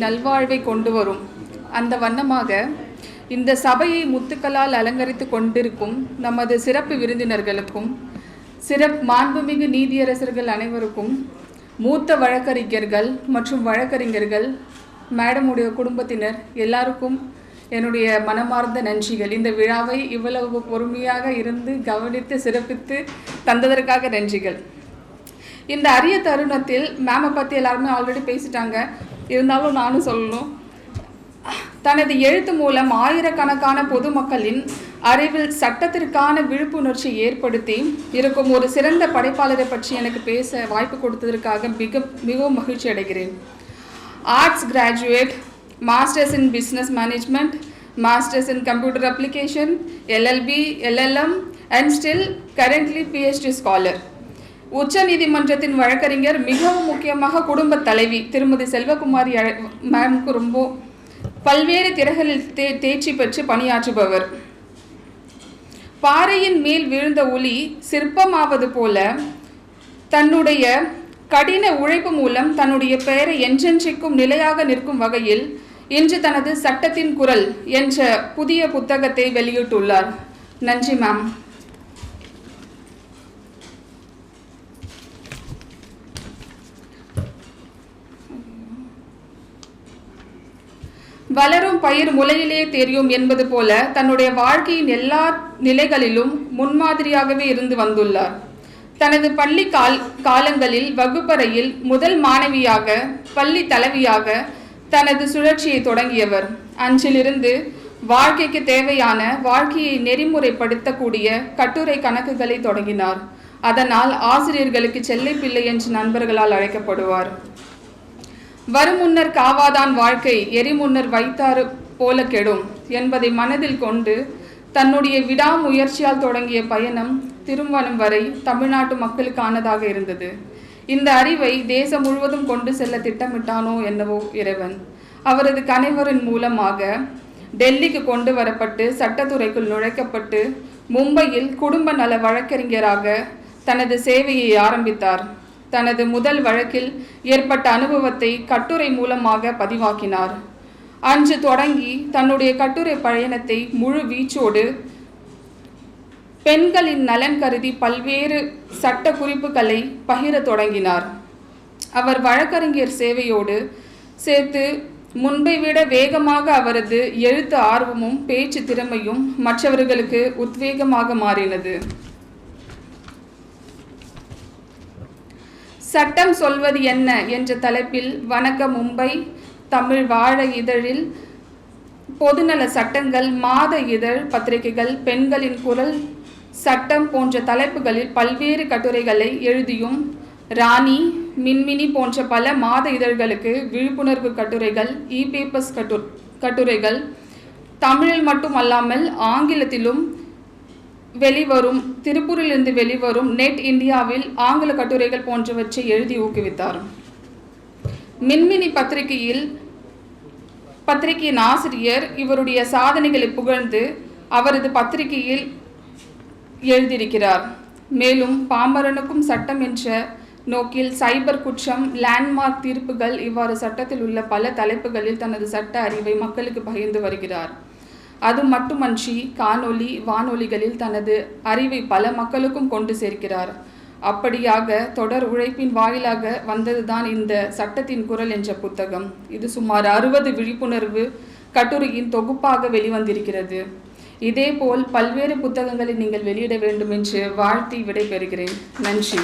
நல்வாழ்வை கொண்டு வரும். அந்த வண்ணமாக இந்த சபையை முத்துக்களால் அலங்கரித்து கொண்டிருக்கும் நமது சிறப்பு விருந்தினர்களுக்கும் மாண்புமிகு நீதியரசர்கள் அனைவருக்கும், மூத்த வழக்கறிஞர்கள் மற்றும் வழக்கறிஞர்கள், மேடமுடைய குடும்பத்தினர் எல்லாருக்கும் என்னுடைய மனமார்ந்த நன்றிகள். இந்த விழாவை இவ்வளவு பொறுமையாக இருந்து கவனித்து சிறப்பித்து தந்ததற்காக நன்றிகள். இந்த அரிய தருணத்தில் மேமை பற்றி எல்லாருமே ஆல்ரெடி பேசிட்டாங்க, இருந்தாலும் நானும் சொல்லணும். தனது எழுத்து மூலம் ஆயிரக்கணக்கான பொதுமக்களின் அறிவில் சட்டத்திற்கான விழிப்புணர்ச்சி ஏற்படுத்தி இருக்கும் ஒரு சிறந்த படைப்பாளரை பற்றி எனக்கு பேச வாய்ப்பு கொடுத்ததற்காக மிகவும் மகிழ்ச்சி அடைகிறேன். Arts graduate, masters in business management, masters in computer application, LLB, LLM and still currently PhD scholar. உச்ச நீதிமன்றத்தின் வழக்கறிஞர், மிகவும் முக்கியமாக குடும்ப தலைவி திருமதி செல்வகுமாரி மேம்க்கு ரொம்ப பல்வேறு திறகளில் தேர்ச்சி பெற்று பணியாற்றுபவர். பாறையின் மேல் விழுந்த ஒளி சிற்பமாவது போல தன்னுடைய கடின உழைப்பு மூலம் தன்னுடைய பெயரை என்றென்றைக்கும் நிலையாக நிற்கும் வகையில் இன்று தனது சட்டத்தின் குரல் என்ற புதிய புத்தகத்தை வெளியிட்டுள்ளார். நன்றி மேம். வளரும் பயிர் முளையிலே தெரியும் என்பது போல தன்னுடைய வாழ்க்கையின் எல்லா நிலைகளிலும் முன்மாதிரியாகவே இருந்து வந்துள்ளார். தனது பள்ளி காலங்களில் வகுப்பறையில் முதல் மாணவியாக, பள்ளி தலைவியாக தனது சுழற்சியை தொடங்கியவர். அன்றிலிருந்து வாழ்க்கைக்கு தேவையான வாழ்க்கையை நெறிமுறைப்படுத்தக்கூடிய கட்டுரை கணக்குகளை தொடங்கினார். அதனால் ஆசிரியர்களுக்கு செல்லை பிள்ளை என்று நண்பர்களால் அழைக்கப்படுவார். வருமுன்னர் காவாதான் வாழ்க்கை, எரிமுன்னர் வைத்தாறு போல கெடும் என்பதை மனதில் கொண்டு தன்னுடைய விடாமுயற்சியால் தொடங்கிய பயணம் திருமணம் வரை தமிழ்நாட்டு மக்களுக்கானதாக இருந்தது. இந்த அறிவை தேசம் முழுவதும் கொண்டு செல்ல திட்டமிட்டானோ என்னவோ இறைவன். அவரது கணவரின் மூலமாக டெல்லிக்கு கொண்டு வரப்பட்டு சட்டத்துறைக்குள் நுழைக்கப்பட்டு மும்பையில் குடும்ப நல வழக்கறிஞராக தனது சேவையை ஆரம்பித்தார். தனது முதல் வழக்கில் ஏற்பட்ட அனுபவத்தை கட்டுரை மூலமாக பதிவாக்கினார். அன்று தொடங்கி தன்னுடைய கட்டுரை பயணத்தை முழு வீச்சோடு பெண்களின் நலன் கருதி பல்வேறு சட்ட குறிப்புகளை பகிர தொடங்கினார். அவர் வழக்கறிஞர் சேவையோடு சேர்த்து முன்பை விட வேகமாக அவரது எழுத்து ஆர்வமும் பேச்சு திறமையும் மற்றவர்களுக்கு உத்வேகமாக மாறினது. சட்டம் சொல்வது என்ன என்ற தலைப்பில் வணக்க மும்பை, தமிழ் வாழ இதழில், பொதுநல சட்டங்கள் மாத இதழ் பத்திரிகைகள், பெண்களின் குரல், சட்டம் போன்ற தலைப்புகளில் பல்வேறு கட்டுரைகளை எழுதியும், ராணி, மின்மினி போன்ற பல மாத இதழ்களுக்கு விழிப்புணர்வு கட்டுரைகள், பேப்பர்ஸ் கட்டுரைகள், தமிழில் மட்டுமல்லாமல் ஆங்கிலத்திலும் வெளிவரும், திருப்பூரிலிருந்து வெளிவரும் நெட் இந்தியாவில் ஆங்கில கட்டுரைகள் போன்றவற்றை எழுதி ஊக்குவித்தார். மின்மினி பத்திரிகையின் ஆசிரியர் இவருடைய சாதனைகளை புகழ்ந்து அவரது பத்திரிகையில் எழுதியிருக்கிறார். மேலும் பாமரனுக்கும் சட்டம் என்ற நோக்கில் சைபர் குற்றம், லேண்ட்மார்க் தீர்ப்புகள், இவ்வாறு சட்டத்தில் உள்ள பல தலைப்புகளில் தனது சட்ட அறிவை மக்களுக்கு பகிர்ந்து வருகிறார். அது மட்டுமன்றி காணொலி, வானொலிகளில் தனது அறிவை பல மக்களுக்கும் கொண்டு சேர்க்கிறார். அப்படியாக தொடர் உழைப்பின் வாயிலாக வந்ததுதான் இந்த சட்டத்தின் குரல் என்ற புத்தகம். இது சுமார் 60 விழிப்புணர்வு கட்டுரையின் தொகுப்பாக வெளிவந்திருக்கிறது. இதேபோல் பல்வேறு புத்தகங்களை நீங்கள் வெளியிட வேண்டும் என்று வாழ்த்தி விடைபெறுகிறேன். நன்றி.